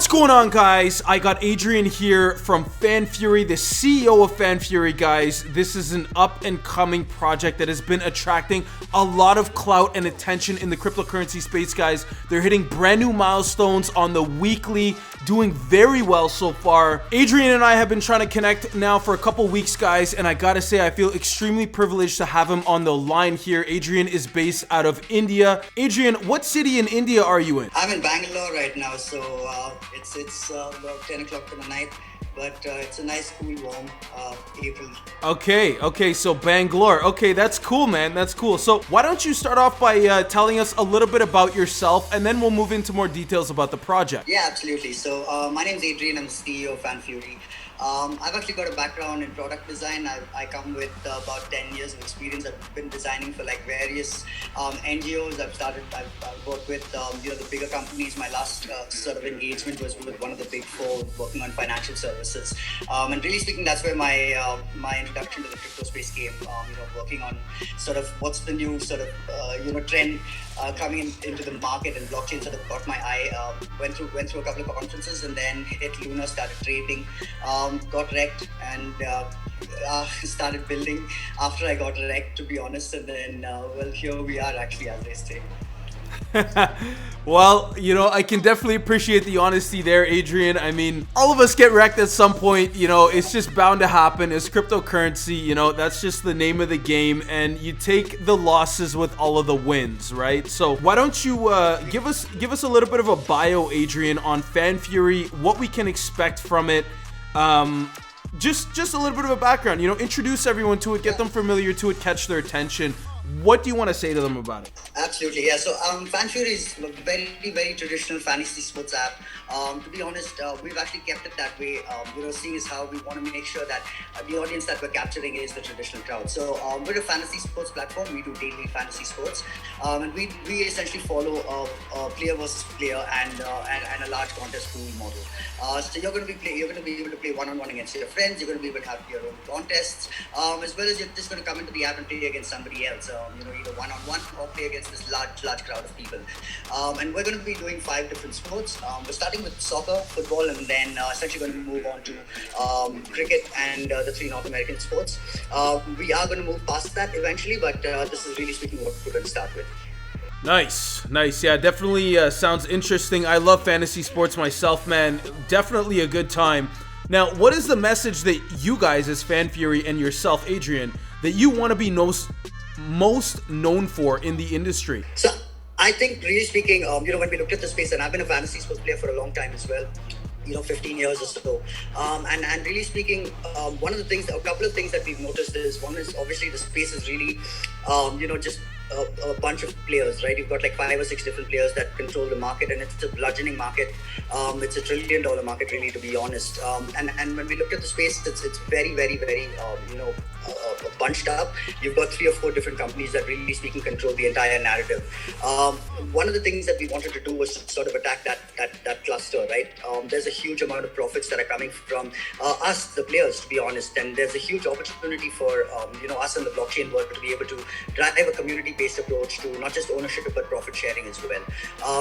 What's going on, guys? I got Adrian here from Fanfury, the CEO of Fanfury, guys. This is an up-and-coming project that has been attracting a lot of clout and attention in the cryptocurrency space, guys. They're hitting brand new milestones on the weekly, doing very well so far. Adrian and I have been trying to connect now for a couple weeks, guys, and I gotta say I feel extremely privileged to have him on the line here. Adrian is based out of India. Adrian, what city in India are you in? I'm in Bengaluru right now, so it's about 10 o'clock in the night, but it's a nice, cool, warm April. Okay, so Bangalore. Okay, that's cool, man. That's cool. So why don't you start off by telling us a little bit about yourself, and then we'll move into more details about the project. Yeah, absolutely. So my name is Adrian. I'm the CEO of Fanfury. I've actually got a background in product design. I come with about 10 years of experience. I've been designing for like various NGOs. I've worked with the bigger companies. My last sort of engagement was with one of the big four, working on financial services. And really speaking, that's where my introduction to the crypto space came. Working on sort of what's the new sort of trend coming into the market, and blockchain sort of caught my eye. Went through a couple of conferences, and then hit Luna, started trading, got wrecked, and started building after I got wrecked, to be honest. And then here we are, actually, as they say. Well, I can definitely appreciate the honesty there, Adrian. I mean, all of us get wrecked at some point. It's just bound to happen. It's cryptocurrency. That's just the name of the game, and you take the losses with all of the wins, right? So why don't you give us a little bit of a bio, Adrian, on Fanfury, what we can expect from it. Just a little bit of a background. Introduce everyone to it, get them familiar to it, catch their attention. What do you want to say to them about it? Absolutely, yeah. So Fanfury is a very, very traditional fantasy sports app. To be honest, we've actually kept it that way. Seeing as how we want to make sure that the audience that we're capturing is the traditional crowd. So we're a fantasy sports platform. We do daily fantasy sports, and we essentially follow a player versus player and a large contest pool model. So you're going to be able to play one-on-one against your friends. You're going to be able to have your own contests, as well as you're just going to come into the app and play against somebody else. Either one-on-one or play against this large crowd of people. And we're going to be doing 5 different sports. We're starting with soccer, football, and then essentially going to move on to cricket and the 3 North American sports. We are going to move past that eventually, but this is really speaking what we're going to start with. Nice. Yeah, definitely sounds interesting. I love fantasy sports myself, man. Definitely a good time. Now, what is the message that you guys as Fanfury and yourself, Adrian, that you want to be most known for in the industry? So I think, really speaking, when we looked at the space, and I've been a fantasy sports player for a long time as well, 15 years or so. And really speaking, a couple of things that we've noticed is, one is obviously the space is really, just a bunch of players, right? You've got like 5 or 6 different players that control the market, and it's a bludgeoning market. It's $1 trillion market, really, to be honest. And when we looked at the space, it's very, very, very, bunched up. You've got 3 or 4 different companies that, really speaking, control the entire narrative. One of the things that we wanted to do was sort of attack that cluster, right? There's a huge amount of profits that are coming from us, the players, to be honest, and there's a huge opportunity for us in the blockchain world to be able to drive a community-based approach to not just ownership but profit sharing as well.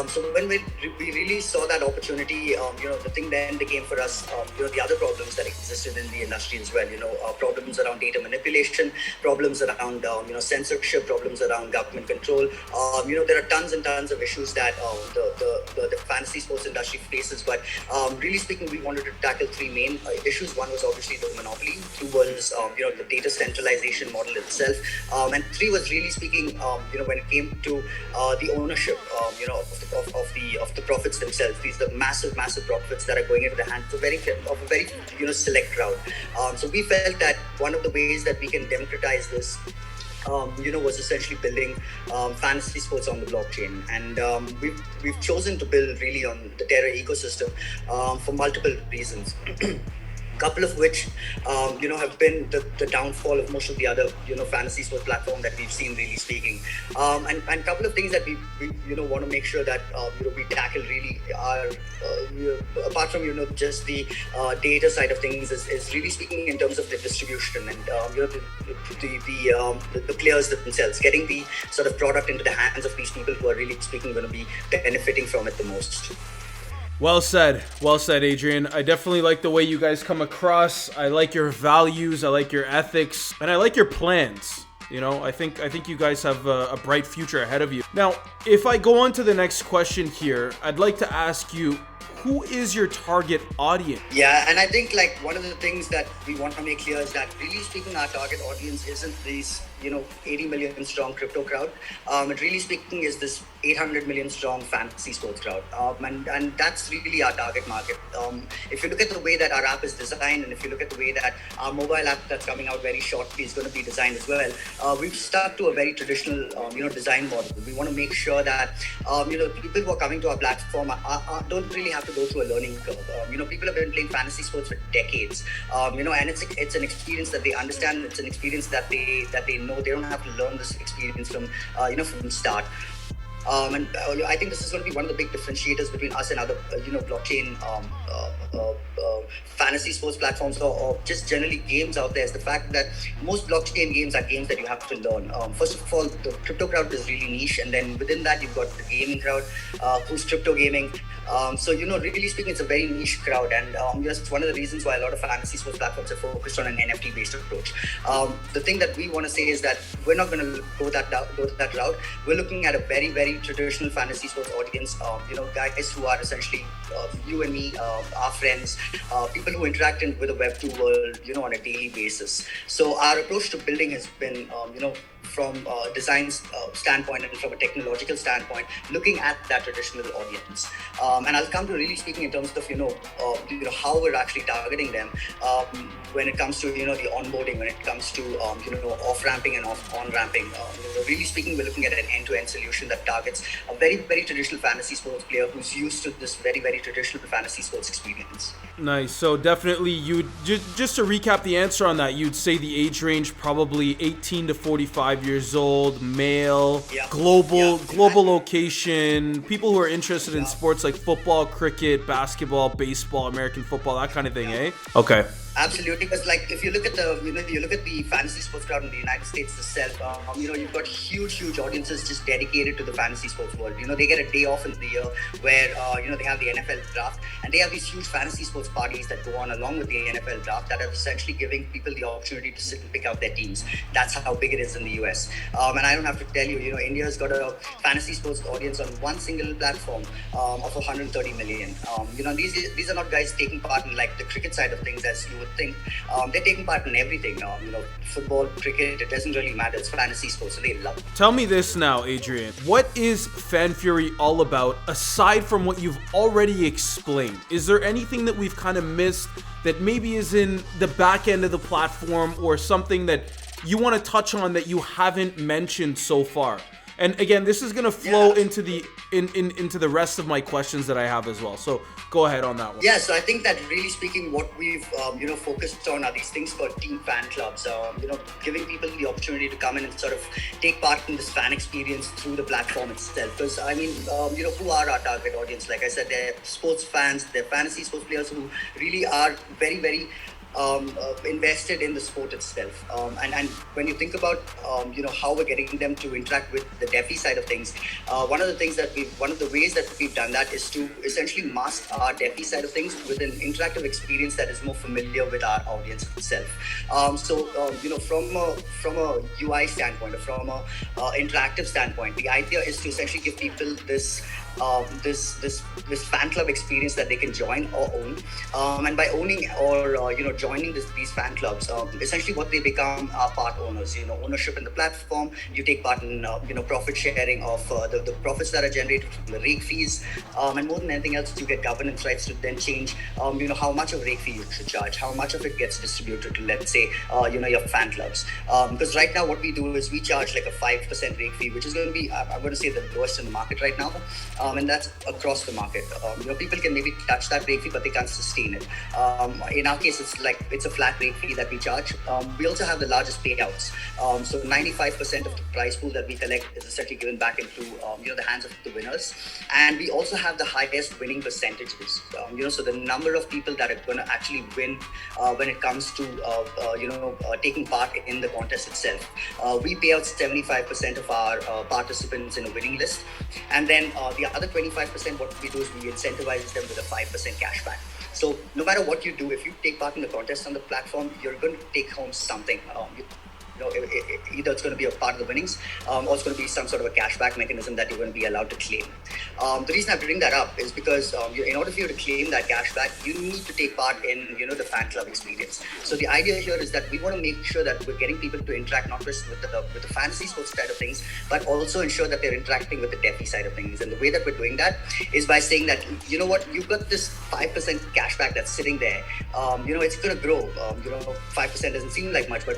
So when we really saw that opportunity, the thing then became for us, the other problems that existed in the industry as well. Problems around data manipulation, problems around censorship, problems around government control. There are tons and tons of issues that the fantasy sports industry faces, but really speaking, we wanted to tackle 3 main issues. One was obviously the monopoly. 2 was the data centralization model itself, and 3 was really speaking when it came to the ownership of the profits themselves. These are massive profits that are going into the hands of a very select crowd. So we felt that one of the ways that we can democratize this was essentially building fantasy sports on the blockchain, and we've chosen to build really on the Terra ecosystem for multiple reasons. Couple of which have been the downfall of most of the other fantasy sports platform that we've seen, really speaking, and couple of things that we want to make sure that we tackle really are apart from just the data side of things is really speaking in terms of the distribution and the players themselves, getting the sort of product into the hands of these people who are really speaking going to be benefiting from it the most. Well said, Adrian. I definitely like the way you guys come across. I like your values, I like your ethics, and I like your plans. You know, I think you guys have a bright future ahead of you. Now, if I go on to the next question here, I'd like to ask you, who is your target audience? Yeah, and I think like one of the things that we want to make clear is that really speaking, our target audience isn't these 80 million strong crypto crowd. It really speaking is this 800 million strong fantasy sports crowd. And that's really our target market. If you look at the way that our app is designed, and if you look at the way that our mobile app that's coming out very shortly is going to be designed as well, we've stuck to a very traditional, design model. We want to make sure that, people who are coming to our platform don't really have to go through a learning curve. People have been playing fantasy sports for decades, and it's an experience that they understand. It's an experience that they know. They don't have to learn this experience from the start. And I think this is going to be one of the big differentiators between us and other, blockchain fantasy sports platforms or just generally games out there, is the fact that most blockchain games are games that you have to learn. First of all, the crypto crowd is really niche, and then within that you've got the gaming crowd, who's crypto gaming. So really speaking, it's a very niche crowd, and it's one of the reasons why a lot of fantasy sports platforms are focused on an NFT based approach. The thing that we want to say is that we're not going to go that route. We're looking at a very, very traditional fantasy sports audience, guys who are essentially you and me, our friends, people who interact with the Web 2 world, on a daily basis. So our approach to building has been, from a design standpoint and from a technological standpoint, looking at that traditional audience. And I'll come to really speaking in terms of, how we're actually targeting them when it comes to, the onboarding, when it comes to, off-ramping and on-ramping. Really speaking, we're looking at an end-to-end solution that targets a very, very traditional fantasy sports player who's used to this very, very traditional fantasy sports experience. Nice. So definitely, just to recap the answer on that, you'd say the age range probably 18 to 45 years old, male, global location, people who are interested in sports like football, cricket, basketball, baseball, American football, that kind of thing, eh? Okay. Absolutely, because like if you look at the fantasy sports crowd in the United States itself, you've got huge audiences just dedicated to the fantasy sports world. They get a day off in the year where they have the NFL draft, and they have these huge fantasy sports parties that go on along with the NFL draft that are essentially giving people the opportunity to sit and pick out their teams. That's how big it is in the US. And I don't have to tell you, India's got a fantasy sports audience on one single platform of 130 million. These are not guys taking part in like the cricket side of things, as you would think. They're taking part in everything. Football, cricket, it doesn't really matter. It's fantasy sports, so they love it. Tell me this now, Adrian. What is Fanfury all about, aside from what you've already explained? Is there anything that we've kind of missed that maybe is in the back end of the platform, or something that you want to touch on that you haven't mentioned so far? And again, this is going to flow into the into the rest of my questions that I have as well. So go ahead on that one. Yeah, so I think that really speaking, what we've focused on are these things called team fan clubs. Giving people the opportunity to come in and sort of take part in this fan experience through the platform itself. Because who are our target audience? Like I said, they're sports fans, they're fantasy sports players who really are very, very invested in the sport itself, and when you think about how we're getting them to interact with the DeFi side of things, one of the ways that we've done that is to essentially mask our DeFi side of things with an interactive experience that is more familiar with our audience itself. From a UI standpoint, or from a interactive standpoint, the idea is to essentially give people this fan club experience that they can join or own, and by owning or joining these fan clubs, essentially what they become are part owners. Ownership in the platform. You take part in profit sharing of the profits that are generated from the rake fees, and more than anything else, you get governance rights to then change how much of rake fee you should charge, how much of it gets distributed to, let's say, your fan clubs. Because right now what we do is we charge like a 5% rake fee, which is going to be, I'm going to say, the lowest in the market right now. And that's across the market. People can maybe touch that rate fee, but they can't sustain it. In our case, it's like it's a flat rate fee that we charge. We also have the largest payouts. So 95% of the prize pool that we collect is essentially given back into the hands of the winners, and we also have the highest winning percentages. So the number of people that are going to actually win when it comes to taking part in the contest itself. We pay out 75% of our participants in a winning list, and then the other 25%, what we do is we incentivize them with a 5% cashback. So no matter what you do, if you take part in the contest on the platform, you're going to take home something. Either it's going to be a part of the winnings, or it's going to be some sort of a cashback mechanism that you're going to be allowed to claim. The reason I bring that up is because in order for you to claim that cashback, you need to take part in the fan club experience. So the idea here is that we want to make sure that we're getting people to interact not just with the fantasy sports side of things, but also ensure that they're interacting with the DeFi side of things. And the way that we're doing that is by saying that, you know what, you've got this 5% cashback that's sitting there. It's going to grow. 5% doesn't seem like much, but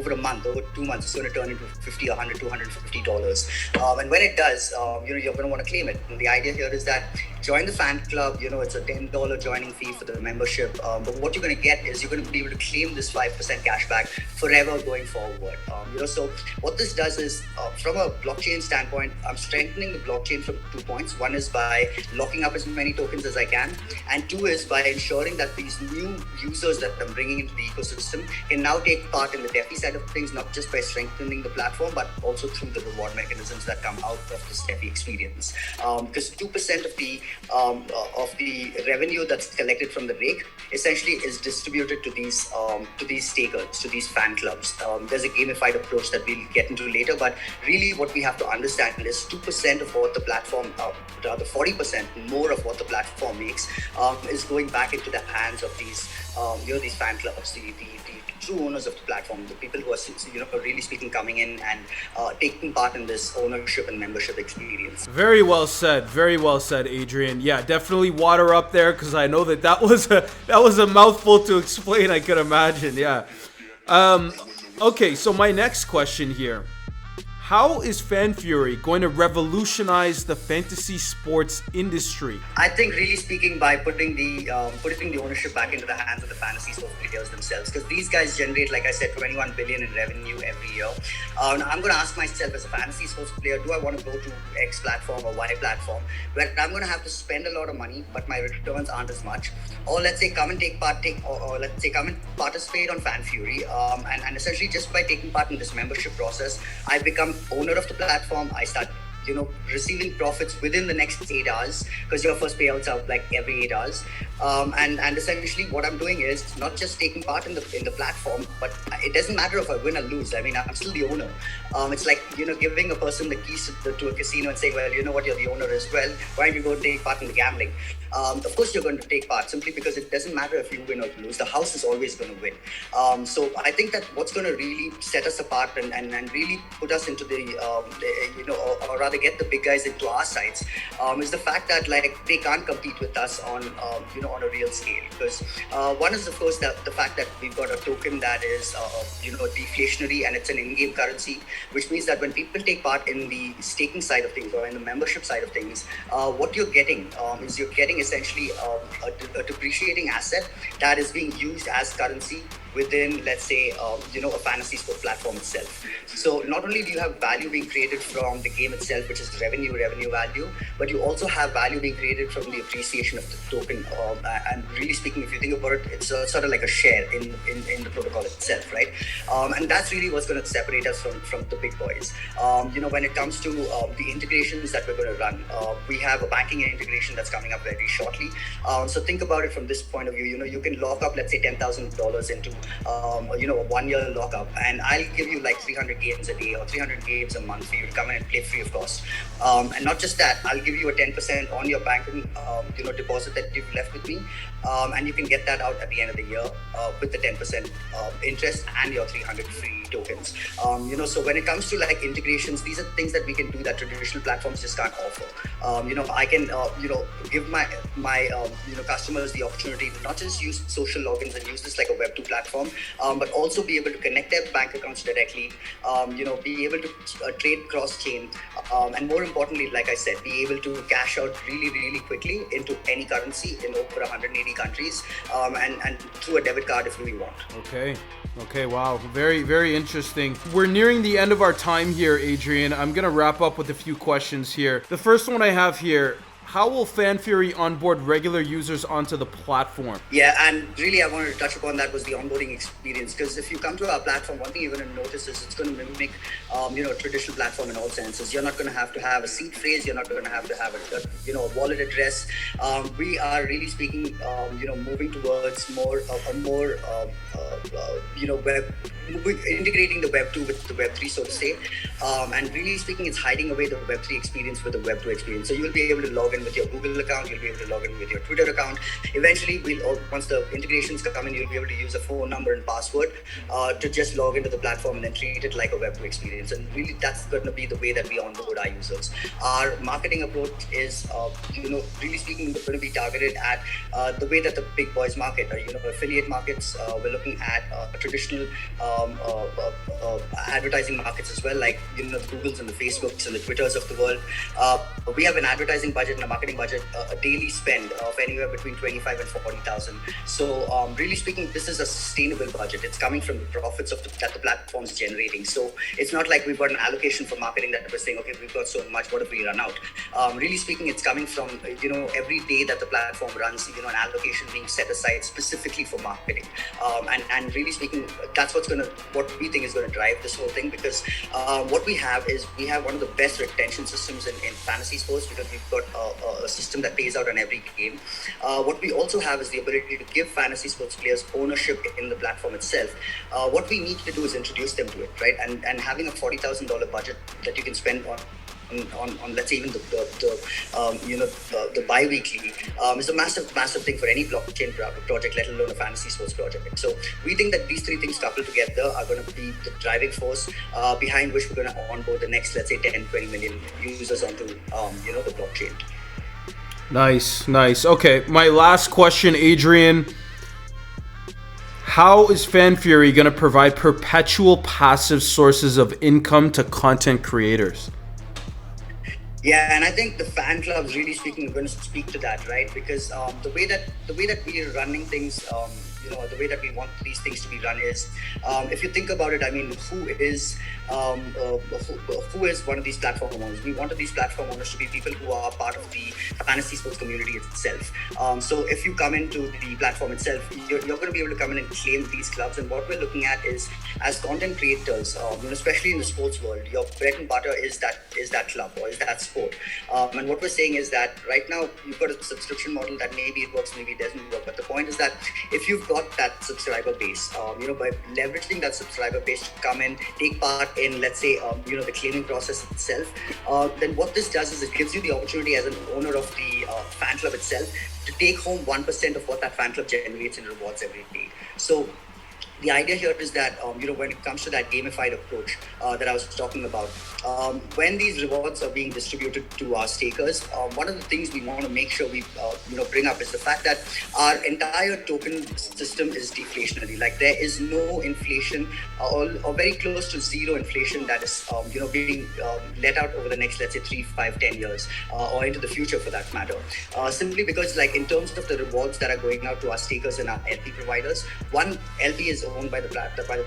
over a month, over 2 months, it's going to turn into $50, $100, $250. And when it does, you're going to want to claim it. And the idea here is that join the fan club. It's a $10 joining fee for the membership. But what you're going to get is you're going to be able to claim this 5% cashback forever going forward. So what this does is, from a blockchain standpoint, I'm strengthening the blockchain from 2 points. One is by locking up as many tokens as I can, and 2 is by ensuring that these new users that I'm bringing into the ecosystem can now take part in the DeFi side of things, not just by strengthening the platform, but also through the reward mechanisms that come out of this DeFi experience. Because 2% of the revenue that's collected from the rake essentially is distributed to these stakers, to these fan clubs. There's a gamified approach that we'll get into later, but really what we have to understand is 2% of what the platform, the 40% more of what the platform makes, is going back into the hands of these fan clubs, the true owners of the platform, the people who are really speaking coming in and taking part in this ownership and membership experience. Very well said, Adrian. Yeah, definitely water up there, because I know that was a mouthful to explain, I could imagine. Yeah. Okay, so my next question here. How is Fanfury going to revolutionize the fantasy sports industry? I think, really speaking, by putting the ownership back into the hands of the fantasy sports players themselves, because these guys generate, like I said, 21 billion in revenue every year. I'm going to ask myself, as a fantasy sports player, do I want to go to X platform or Y platform, where I'm going to have to spend a lot of money, but my returns aren't as much? Or let's say come and come and participate on Fanfury, and essentially just by taking part in this membership process, I become owner of the platform. I start receiving profits within the next 8 hours, because your first payouts are like every 8 hours. And essentially what I'm doing is not just taking part in the platform, but it doesn't matter if I win or lose. I mean, I'm still the owner. It's like, giving a person the keys to a casino and saying, well, you know what, you're the owner as well. Why don't you go take part in the gambling? Of course you're going to take part, simply because it doesn't matter if you win or lose. The house is always going to win. So I think that what's going to really set us apart and really put us into or rather get the big guys into our sites, is the fact that they can't compete with us on a real scale. Because one is, of course, the fact that we've got a token that is deflationary, and it's an in-game currency, which means that when people take part in the staking side of things or in the membership side of things, what you're getting is you're getting essentially a depreciating asset that is being used as currency within, let's say, a fantasy sport platform itself. So not only do you have value being created from the game itself, which is revenue value, but you also have value being created from the appreciation of the token. And really speaking, if you think about it, it's sort of like a share in the protocol itself, right? And that's really what's going to separate us from the big boys. When it comes to the integrations that we're going to run, we have a banking integration that's coming up very shortly. So think about it from this point of view. You can lock up, let's say, $10,000 into a 1 year lockup, and I'll give you like 300 games a day or 300 games a month for you to come in and play free of cost. And not just that, I'll give you a 10% on your banking deposit that you've left with me, and you can get that out at the end of the year with the 10% interest and your 300 free tokens. So when it comes to integrations, these are things that we can do that traditional platforms just can't offer. I can give my customers the opportunity to not just use social logins and use this like a Web2 platform, platform, but also be able to connect their bank accounts directly, be able to trade cross-chain, and more importantly, like I said, be able to cash out really, really quickly into any currency in over 180 countries, and through a debit card if we want. Okay, wow. Very, very interesting. We're nearing the end of our time here, Adrian. I'm going to wrap up with a few questions here. The first one I have here: how will Fanfury onboard regular users onto the platform? Yeah, and really I wanted to touch upon that was the onboarding experience, because if you come to our platform, one thing you're going to notice is it's going to mimic a traditional platform in all senses. You're not going to have a seed phrase. You're not going to have a wallet address. We are really speaking, moving towards integrating the Web 2 with the Web 3, so to say. And really speaking, it's hiding away the Web 3 experience with the Web 2 experience. So you'll be able to log in with your Google account, you'll be able to log in with your Twitter account. Eventually, once the integrations come in, you'll be able to use a phone number and password to just log into the platform and then treat it like a Web 2 experience. And really, that's going to be the way that we onboard our users. Our marketing approach is, really speaking, going to be targeted at the way that the big boys market, affiliate markets. We're looking at traditional advertising markets as well, like the Googles and the Facebooks and the Twitters of the world. We have an advertising budget and a marketing budget, a daily spend of anywhere between 25 and 40,000. So really speaking, this is a sustainable budget. It's coming from the profits that the platform's generating. So it's not like we've got an allocation for marketing that we're saying, okay, we've got so much, what if we run out? Really speaking, it's coming from every day that the platform runs, an allocation being set aside specifically for marketing. And really speaking, that's what we think is going to drive this whole thing, because what we have one of the best retention systems in fantasy sports, because we've got a system that pays out on every game. What we also have is the ability to give fantasy sports players ownership in the platform itself. What we need to do is introduce them to it, right? And having a $40,000 budget that you can spend on let's say even the bi-weekly is a massive thing for any blockchain project, let alone a fantasy sports project. So we think that these three things coupled together are going to be the driving force behind which we're going to onboard the next, let's say, 10-20 million users onto the blockchain. Nice. Okay, my last question, Adrian. How is Fanfury going to provide perpetual passive sources of income to content creators? Yeah, and I think the fan clubs, really speaking, are going to speak to that, right? Because the way that we are running things, the way that we want these things to be run is, if you think about it, I mean, who is one of these platform owners? We wanted these platform owners to be people who are part of the fantasy sports community itself. So if you come into the platform itself, you're going to be able to come in and claim these clubs. And what we're looking at is, as content creators, especially in the sports world, your bread and butter is that club or is that sport. And what we're saying is that right now you've got a subscription model that maybe it works, maybe it doesn't work. But the point is that if you've got that subscriber base, by leveraging that subscriber base to come in, take part in, let's say, the claiming process itself, then what this does is it gives you the opportunity as an owner of the fan club itself to take home 1% of what that fan club generates in rewards every day. So the idea here is that, when it comes to that gamified approach that I was talking about, when these rewards are being distributed to our stakers, one of the things we want to make sure we, bring up is the fact that our entire token system is deflationary. Like, there is no inflation or very close to zero inflation that is, being let out over the next, let's say, 3, 5, 10 years or into the future for that matter. Simply because, like, in terms of the rewards that are going out to our stakers and our LP providers, one, LP is owned by the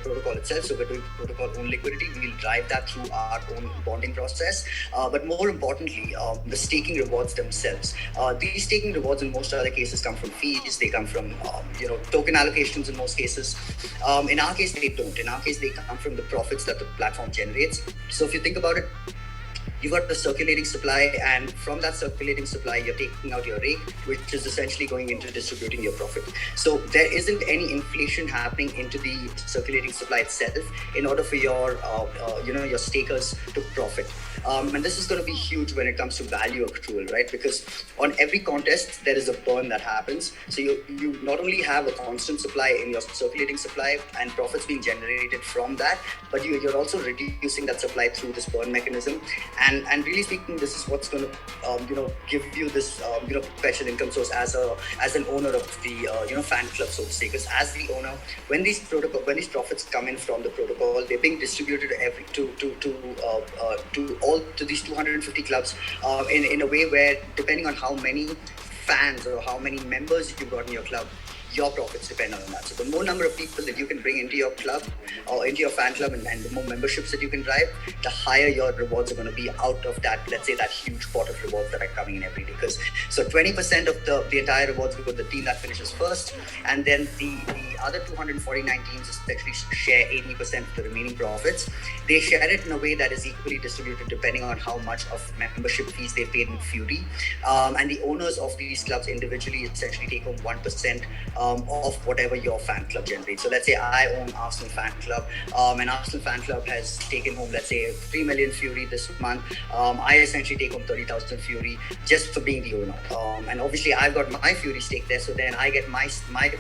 protocol itself, so we're doing protocol owned liquidity. We'll drive that through our own bonding process, but more importantly, the staking rewards themselves. These staking rewards in most other cases come from fees. They come from token allocations in most cases. In our case, they don't. In our case, they come from the profits that the platform generates. So if you think about it, you've got the circulating supply, and from that circulating supply, you're taking out your rake, which is essentially going into distributing your profit. So there isn't any inflation happening into the circulating supply itself in order for your stakers to profit. And this is going to be huge when it comes to value accrual, right? Because on every contest, there is a burn that happens. So you not only have a constant supply in your circulating supply and profits being generated from that, but you're also reducing that supply through this burn mechanism. And really speaking, this is what's going to give you this perpetual income source as an owner of the fan club, so to say. Because as the owner, when these profits come in from the protocol, they're being distributed to these 250 clubs in a way where, depending on how many fans or how many members you've got in your club, your profits depend on that. So the more number of people that you can bring into your club or into your fan club, and the more memberships that you can drive, the higher your rewards are going to be out of that, let's say, that huge pot of rewards that are coming in every day. Because so 20% of the entire rewards go to the team that finishes first, and then the other 249 teams essentially share 80% of the remaining profits. They share it in a way that is equally distributed depending on how much of membership fees they paid in Fury. And the owners of these clubs individually essentially take home 1% of whatever your fan club generates. So let's say I own Arsenal Fan Club, and Arsenal Fan Club has taken home, let's say, 3 million Fury this month. I essentially take home 30,000 Fury just for being the owner. And obviously I've got my Fury stake there, so then I get my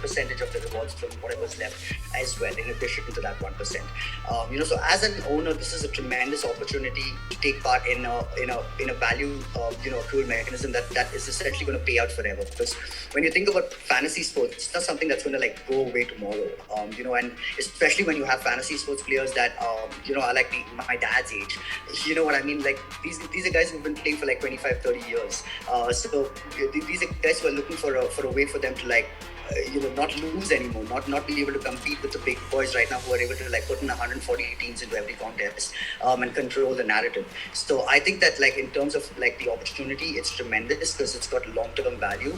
percentage of the rewards from whatever's left as well, in addition to that 1%. So as an owner, this is a tremendous opportunity to take part in a value accrual mechanism that is essentially going to pay out forever. Because when you think about fantasy sports, it's not something that's going to go away tomorrow. And especially when you have fantasy sports players that are like my dad's age. You know what I mean? Like these are guys who've been playing for 25, 30 years. So these are guys who are looking for a way for them to not lose anymore, not be able to compete with the big boys right now who are able to put in 140 teams into every contest and control the narrative. So I think that in terms of the opportunity, it's tremendous because it's got long-term value.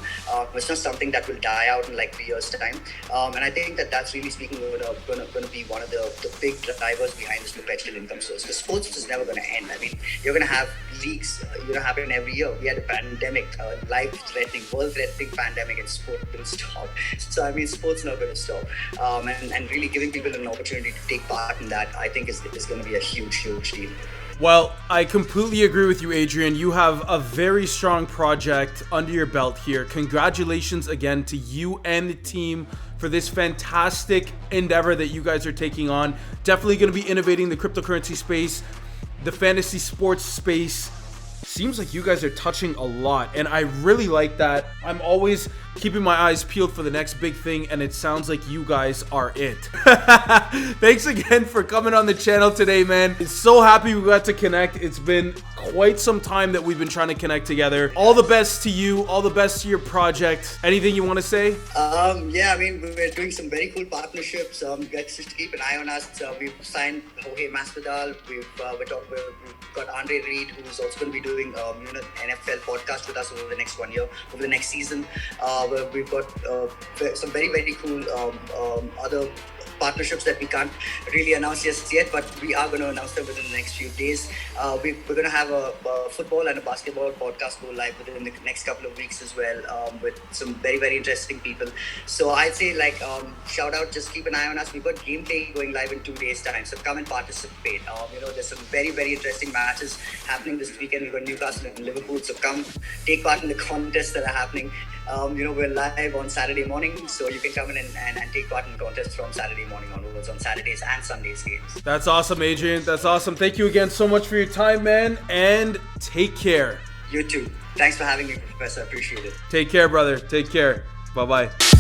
It's not something that will die out in 3 years time. And I think that's really speaking going to be one of the big drivers behind this perpetual income source, because sports is never going to end. I mean, you're going to have leagues happen every year. We had a pandemic, life-threatening, world-threatening pandemic, and sport didn't stop. So I mean, sports not going to stop, and really giving people an opportunity to take part in that, I think is going to be a huge deal. Well, I completely agree with you, Adrian. You have a very strong project under your belt here. Congratulations again to you and the team for this fantastic endeavor that you guys are taking on. Definitely going to be innovating the cryptocurrency space, the fantasy sports space. Seems like you guys are touching a lot, and I really like that. I'm always keeping my eyes peeled for the next big thing, and it sounds like you guys are it. Thanks again for coming on the channel today, man. I'm so happy we got to connect. It's been quite some time that we've been trying to connect together. All the best to you, all the best to your project. Anything you want to say? Yeah, I mean, we're doing some very cool partnerships. Guys, just keep an eye on us. We've signed Jorge Masvidal. We've got Andre Reed, who's also going to be doing NFL podcast with us over the next 1 year, over the next season. We've got some very, very cool other partnerships that we can't really announce just yet, but we are going to announce them within the next few days. We're going to have a football and a basketball podcast go live within the next couple of weeks as well, with some very, very interesting people. So I'd say shout out, just keep an eye on us. We've got gameplay going live in 2 days time, so come and participate. There's some very, very interesting matches happening this weekend. We've got Newcastle and Liverpool, so come take part in the contests that are happening. We're live on Saturday morning, so you can come in and take part in the contest from Saturday morning onwards on Saturdays and Sundays games. That's awesome, Adrian. That's awesome. Thank you again so much for your time, man, and take care. You too. Thanks for having me, Professor. I appreciate it. Take care, brother. Take care. Bye-bye.